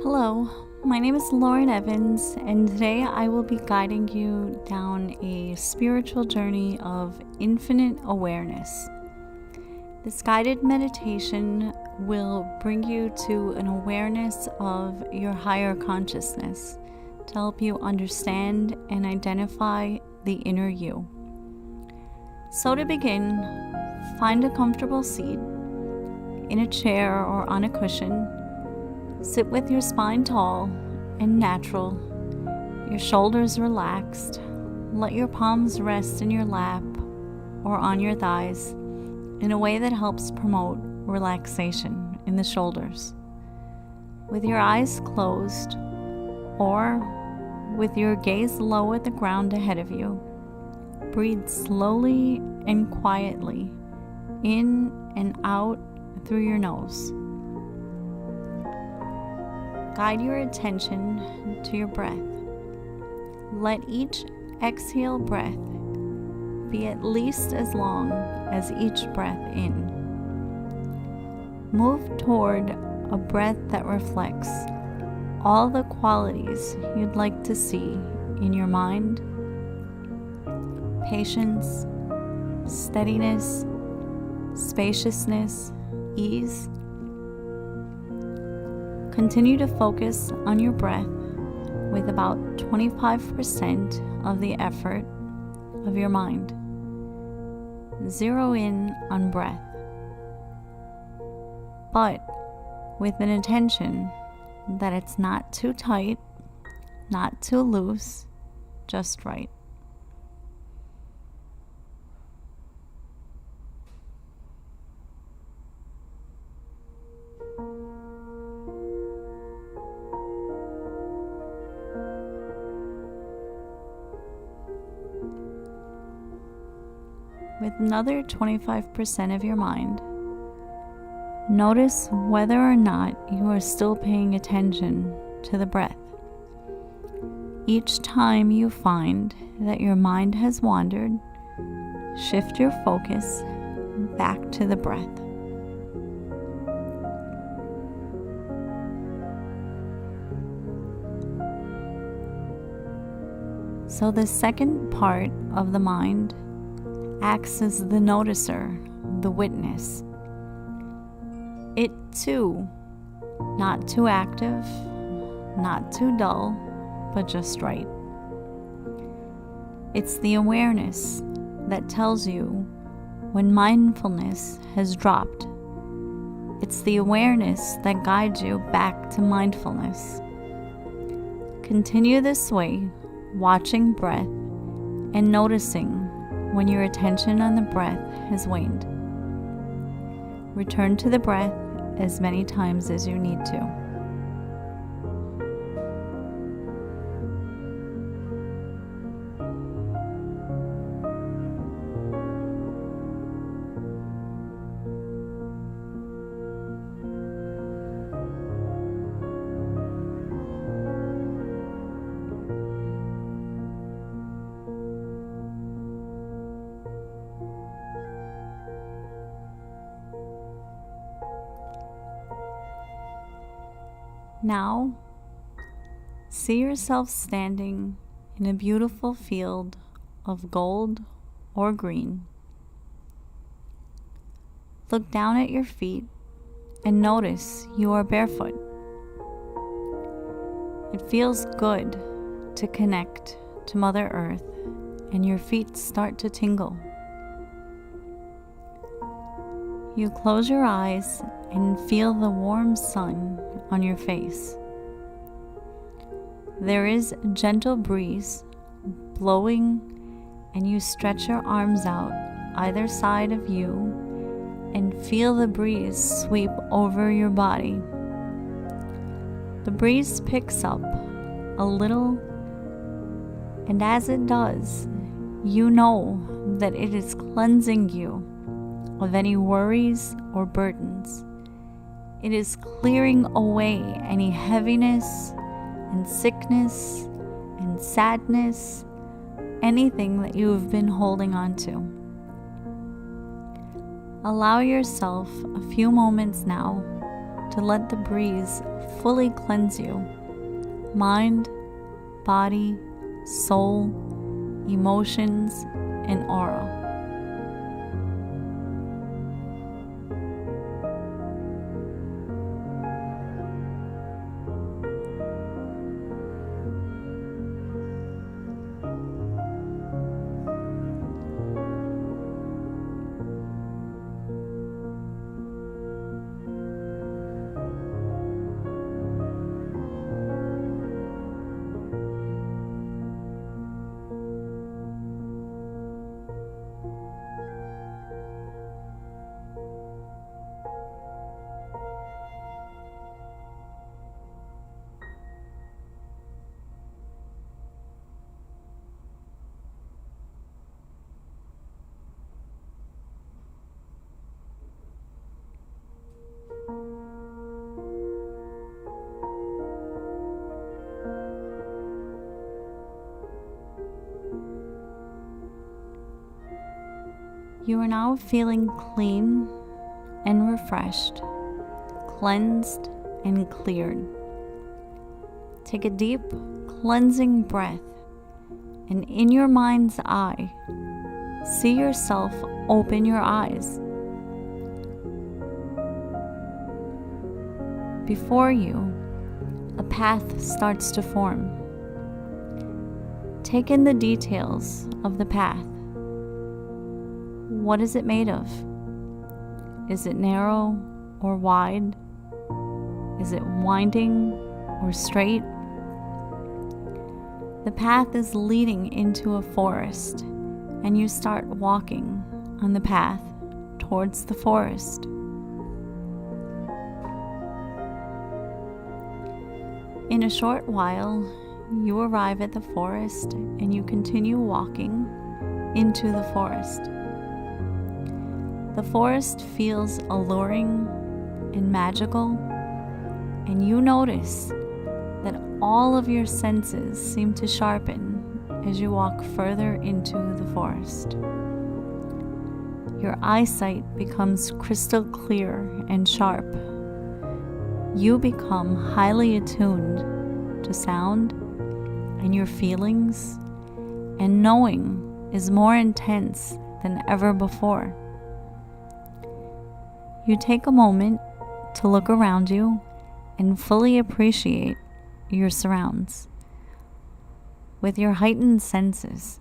Hello, my name is Lauren Evans, and today I will be guiding you down a spiritual journey of infinite awareness. This guided meditation will bring you to an awareness of your higher consciousness to help you understand and identify the inner you. So to begin, find a comfortable seat in a chair or on a cushion. Sit with your spine tall and natural, your shoulders relaxed. Let your palms rest in your lap or on your thighs in a way that helps promote relaxation in the shoulders. With your eyes closed or with your gaze low at the ground ahead of you, breathe slowly and quietly in and out through your nose. Guide your attention to your breath. Let each exhale breath be at least as long as each breath in. Move toward a breath that reflects all the qualities you'd like to see in your mind: patience, steadiness, spaciousness, ease. Continue to focus on your breath with about 25% of the effort of your mind. Zero in on breath, but with an intention that it's not too tight, not too loose, just right. With another 25% of your mind, notice whether or not you are still paying attention to the breath. Each time you find that your mind has wandered, shift your focus back to the breath. So the second part of the mind acts as the noticer, the witness. It too, not too active, not too dull, but just right. It's the awareness that tells you when mindfulness has dropped. It's the awareness that guides you back to mindfulness. Continue this way, watching breath and noticing when your attention on the breath has waned. Return to the breath as many times as you need to. Now, see yourself standing in a beautiful field of gold or green. Look down at your feet and notice you are barefoot. It feels good to connect to Mother Earth, and your feet start to tingle. You close your eyes and feel the warm sun on your face. There is a gentle breeze blowing, and you stretch your arms out either side of you and feel the breeze sweep over your body. The breeze picks up a little, and as it does, you know that it is cleansing you of any worries or burdens. It is clearing away any heaviness and sickness and sadness, anything that you have been holding on to. Allow yourself a few moments now to let the breeze fully cleanse you. Mind, body, soul, emotions, and aura. You are now feeling clean and refreshed, cleansed and cleared. Take a deep, cleansing breath, and in your mind's eye, see yourself open your eyes. Before you, a path starts to form. Take in the details of the path. What is it made of? Is it narrow or wide? Is it winding or straight? The path is leading into a forest, and you start walking on the path towards the forest. In a short while, you arrive at the forest and you continue walking into the forest. The forest feels alluring and magical, and you notice that all of your senses seem to sharpen as you walk further into the forest. Your eyesight becomes crystal clear and sharp. You become highly attuned to sound, and your feelings and knowing is more intense than ever before. You take a moment to look around you and fully appreciate your surrounds with your heightened senses.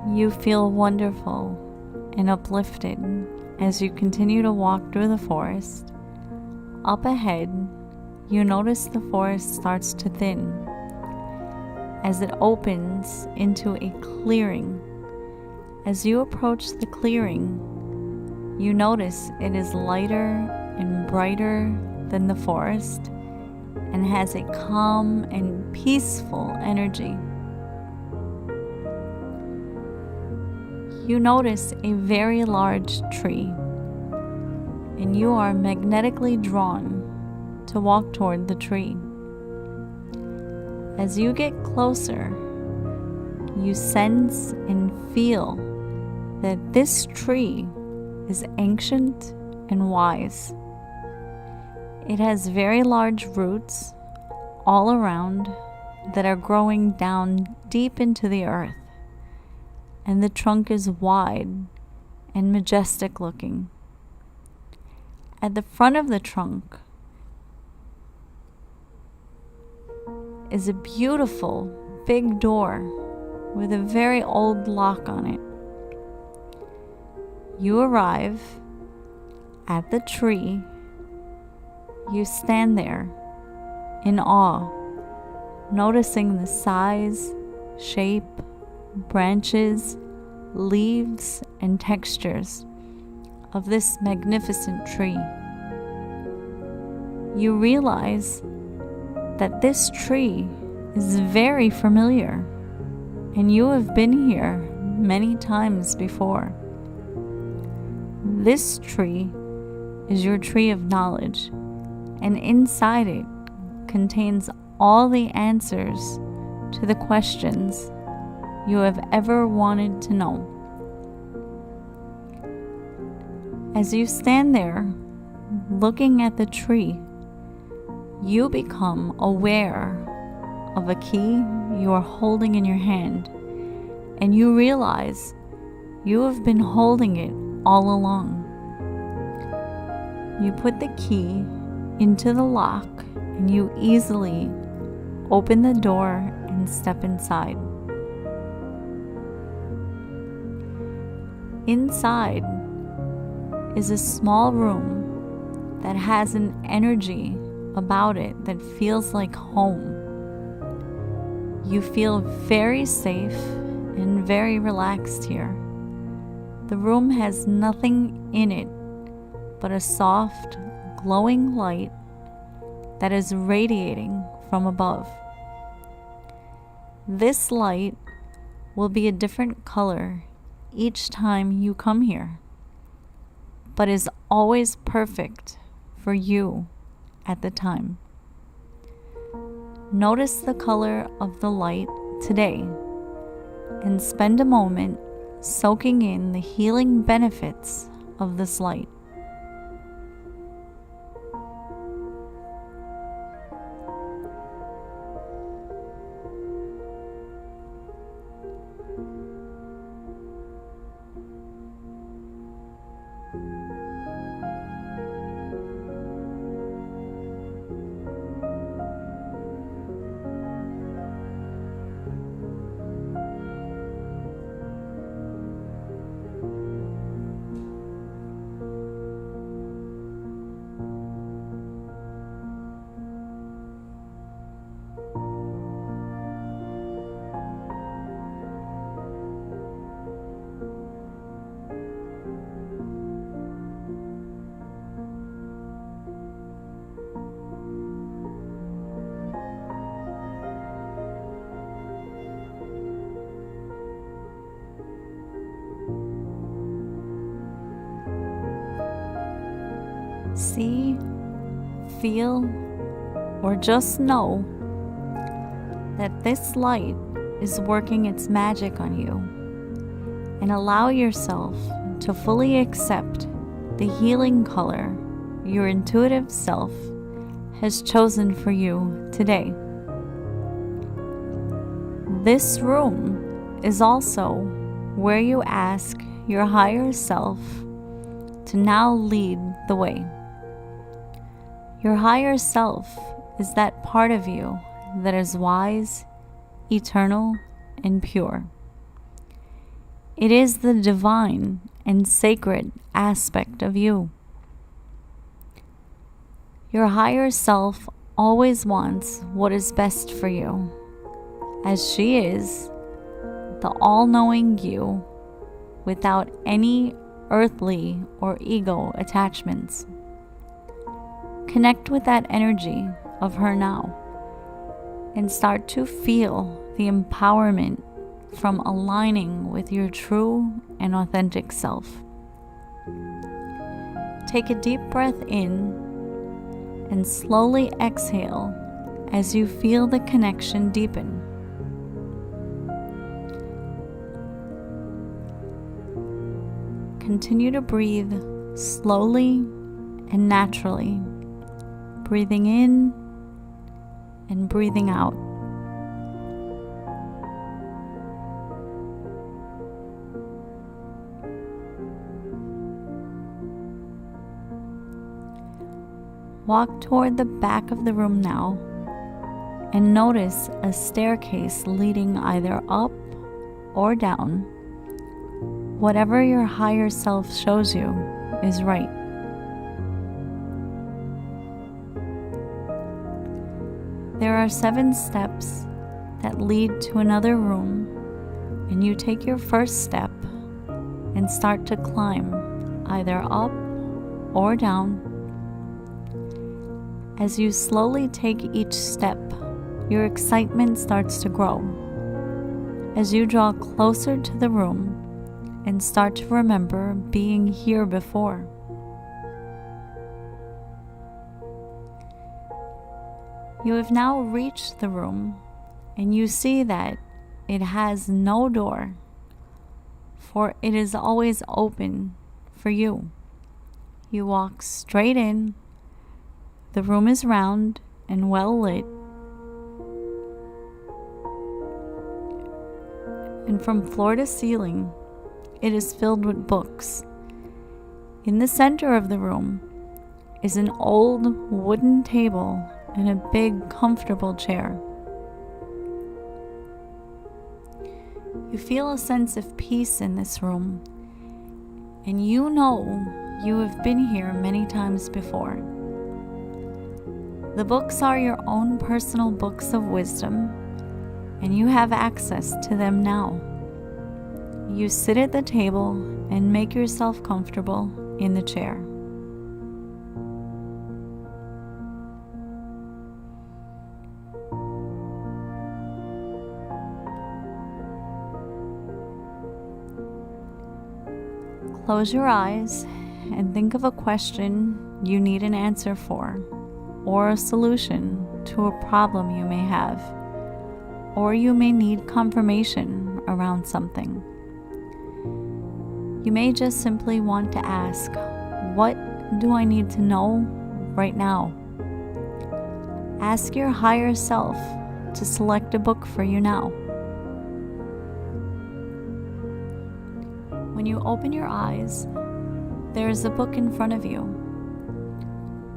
You feel wonderful and uplifted as you continue to walk through the forest. Up ahead, you notice the forest starts to thin as it opens into a clearing. As you approach the clearing, you notice it is lighter and brighter than the forest and has a calm and peaceful energy. You notice a very large tree, and you are magnetically drawn to walk toward the tree. As you get closer, you sense and feel that this tree is ancient and wise. It has very large roots all around that are growing down deep into the earth, and the trunk is wide and majestic looking. At the front of the trunk is a beautiful big door with a very old lock on it. You arrive at the tree. You stand there in awe, noticing the size, shape, branches, leaves, and textures of this magnificent tree. You realize that this tree is very familiar, and you have been here many times before. This tree is your tree of knowledge, and inside it contains all the answers to the questions you have ever wanted to know. As you stand there looking at the tree, you become aware of a key you are holding in your hand, and you realize you have been holding it all along. You put the key into the lock and you easily open the door and step inside. Inside is a small room that has an energy about it that feels like home. You feel very safe and very relaxed here. The room has nothing in it but a soft, glowing light that is radiating from above. This light will be a different color each time you come here, but is always perfect for you at the time. Notice the color of the light today and spend a moment soaking in the healing benefits of this light. See, feel, or just know that this light is working its magic on you, and allow yourself to fully accept the healing color your intuitive self has chosen for you today. This room is also where you ask your higher self to now lead the way. Your higher self is that part of you that is wise, eternal, and pure. It is the divine and sacred aspect of you. Your higher self always wants what is best for you, as she is the all-knowing you without any earthly or ego attachments. Connect with that energy of her now and start to feel the empowerment from aligning with your true and authentic self. Take a deep breath in and slowly exhale as you feel the connection deepen. Continue to breathe slowly and naturally, breathing in and breathing out. Walk toward the back of the room now and notice a staircase leading either up or down, whatever your higher self shows you is right. There are 7 steps that lead to another room, and you take your first step and start to climb either up or down. As you slowly take each step, your excitement starts to grow as you draw closer to the room and start to remember being here before. You have now reached the room, and you see that it has no door, for it is always open for you. You walk straight in. The room is round and well lit, and from floor to ceiling, it is filled with books. In the center of the room is an old wooden table and a big, comfortable chair. You feel a sense of peace in this room, and you know you have been here many times before. The books are your own personal books of wisdom, and you have access to them now. You sit at the table and make yourself comfortable in the chair. Close your eyes and think of a question you need an answer for, or a solution to a problem you may have, or you may need confirmation around something. You may just simply want to ask, what do I need to know right now? Ask your higher self to select a book for you now. When you open your eyes, there is a book in front of you.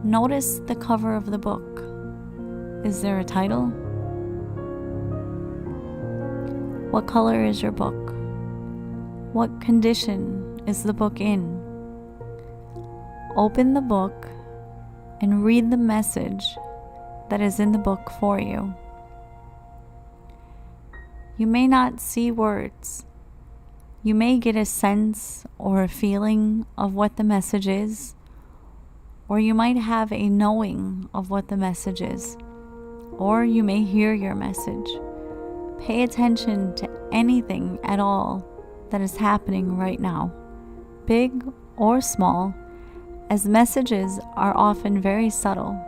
Notice the cover of the book. Is there a title? What color is your book? What condition is the book in? Open the book and read the message that is in the book for you. You may not see words. You may get a sense or a feeling of what the message is, or you might have a knowing of what the message is, or you may hear your message. Pay attention to anything at all that is happening right now, big or small, as messages are often very subtle.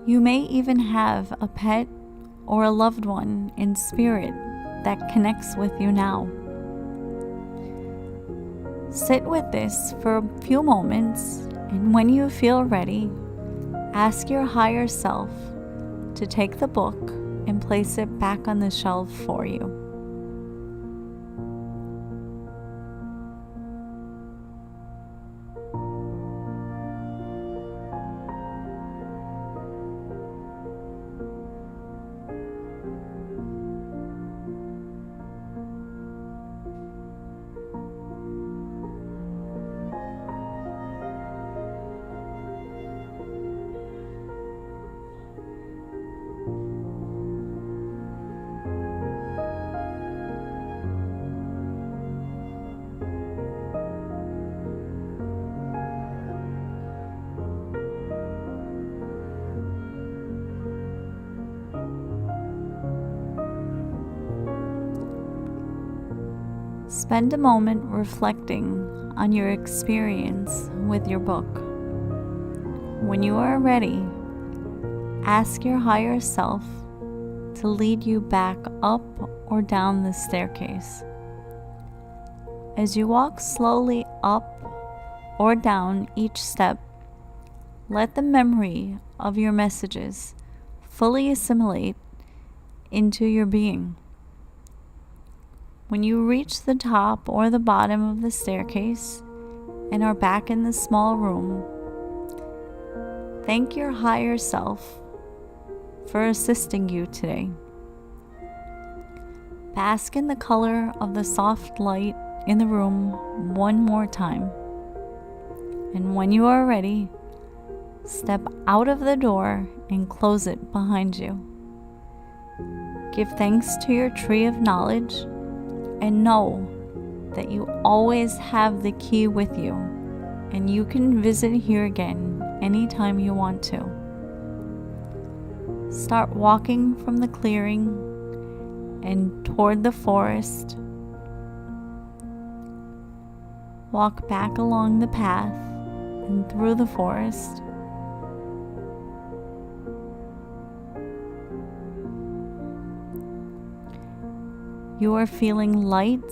You may even have a pet or a loved one in spirit that connects with you now. Sit with this for a few moments, and when you feel ready, ask your higher self to take the book and place it back on the shelf for you. Spend a moment reflecting on your experience with your book. When you are ready, ask your higher self to lead you back up or down the staircase. As you walk slowly up or down each step, let the memory of your messages fully assimilate into your being. When you reach the top or the bottom of the staircase and are back in the small room, thank your higher self for assisting you today. Bask in the color of the soft light in the room one more time. And when you are ready, step out of the door and close it behind you. Give thanks to your tree of knowledge and know that you always have the key with you, and you can visit here again anytime you want to. Start walking from the clearing and toward the forest. Walk back along the path and through the forest. You are feeling light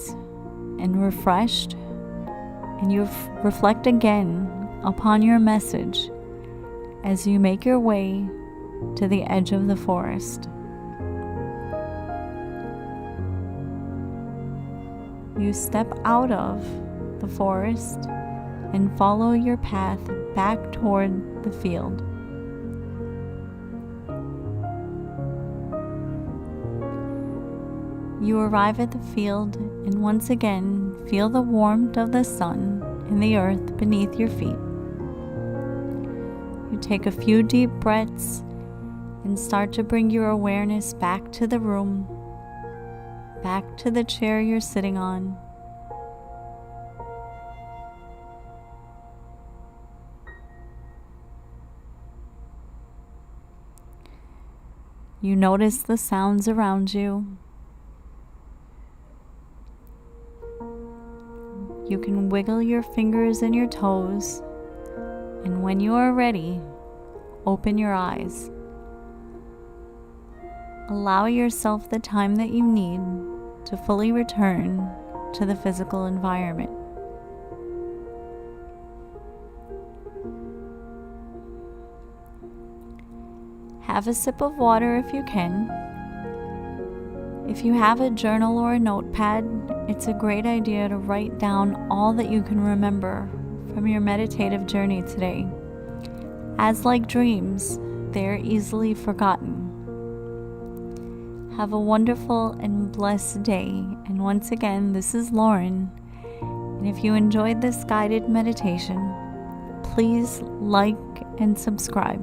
and refreshed, and you reflect again upon your message as you make your way to the edge of the forest. You step out of the forest and follow your path back toward the field. You arrive at the field and once again feel the warmth of the sun and the earth beneath your feet. You take a few deep breaths and start to bring your awareness back to the room, back to the chair you're sitting on. You notice the sounds around you. You can wiggle your fingers and your toes, and when you are ready, open your eyes. Allow yourself the time that you need to fully return to the physical environment. Have a sip of water if you can. If you have a journal or a notepad, it's a great idea to write down all that you can remember from your meditative journey today. As like dreams, they are easily forgotten. Have a wonderful and blessed day. And once again, this is Lauren. And if you enjoyed this guided meditation, please like and subscribe.